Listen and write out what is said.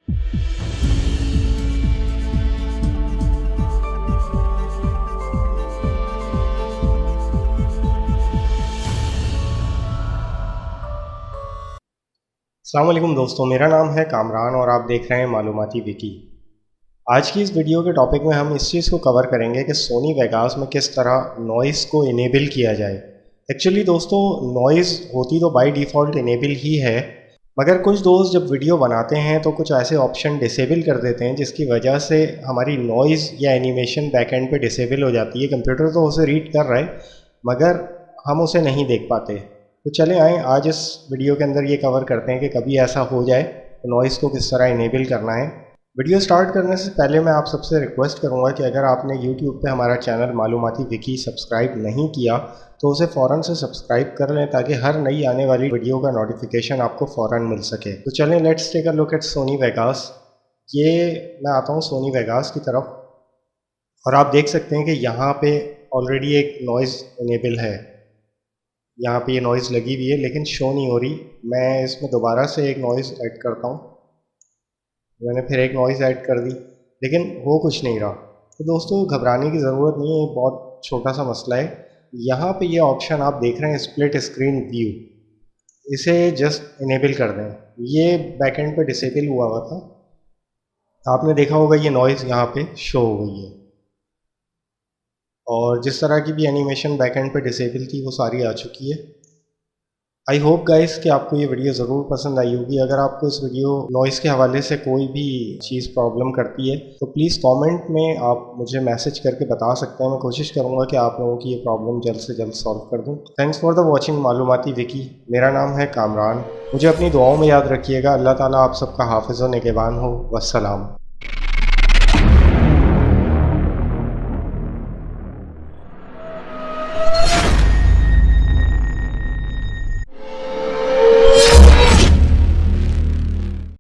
अस्सलाम वालेकुम दोस्तों, मेरा नाम है कामरान और आप देख रहे हैं मालूमाती विकी। आज की इस वीडियो के टॉपिक में हम इस चीज़ को कवर करेंगे कि सोनी वेगास में किस तरह नॉइज़ को इनेबल किया जाए। एक्चुअली दोस्तों, नॉइज़ होती तो बाय डिफ़ॉल्ट इनेबल ही है, मगर कुछ दोस्त जब वीडियो बनाते हैं तो कुछ ऐसे ऑप्शन डिसेबल कर देते हैं जिसकी वजह से हमारी नॉइज़ या एनिमेशन बैकएंड पे डिसेबल हो जाती है। कंप्यूटर तो उसे रीड कर रहा है मगर हम उसे नहीं देख पाते। तो चले आएँ आज इस वीडियो के अंदर ये कवर करते हैं कि कभी ऐसा हो जाए तो नॉइज़ को किस तरह इनेबल करना है। वीडियो स्टार्ट करने से पहले मैं आप सबसे रिक्वेस्ट करूंगा कि अगर आपने YouTube पे हमारा चैनल मालूमाती विकी सब्सक्राइब नहीं किया तो उसे फ़ौरन से सब्सक्राइब कर लें ताकि हर नई आने वाली वीडियो का नोटिफिकेशन आपको फ़ौरन मिल सके। तो चलें, let's take a look at Sony Vegas. ये मैं आता हूँ सोनी वेगास की तरफ और आप देख सकते हैं कि यहाँ पे ऑलरेडी एक नॉइज़ इनेबल है। यहाँ पे ये नॉइज़ लगी हुई है लेकिन शो नहीं हो रही। मैं इसमें दोबारा से एक नॉइज़ ऐड करता हूँ। मैंने फिर एक नॉइज़ ऐड कर दी लेकिन हो कुछ नहीं रहा। तो दोस्तों, घबराने की ज़रूरत नहीं है, ये बहुत छोटा सा मसला है। यहाँ पे ये ऑप्शन आप देख रहे हैं स्प्लिट स्क्रीन व्यू, इसे जस्ट इनेबल कर दें। ये बैकएंड पे डिसेबल हुआ हुआ था, आपने देखा होगा ये नॉइज़ यहाँ पे शो हो गई है और जिस तरह की भी एनिमेशन बैकएंड पे डिसेबल थी वो सारी आ चुकी है। आई होप गाइस कि आपको ये वीडियो ज़रूर पसंद आई होगी। अगर आपको इस वीडियो नॉइज़ के हवाले से कोई भी चीज़ प्रॉब्लम करती है तो प्लीज़ कमेंट में आप मुझे मैसेज करके बता सकते हैं। मैं कोशिश करूँगा कि आप लोगों की ये प्रॉब्लम जल्द से जल्द सॉल्व कर दूँ। Thanks for the watching Maloomati Wiki. मेरा नाम है कामरान। मुझे अपनी दुआओं में याद रखिएगा। अल्लाह ताला आप सबका हाफिज़ व निगहबान हो। वस्सलाम।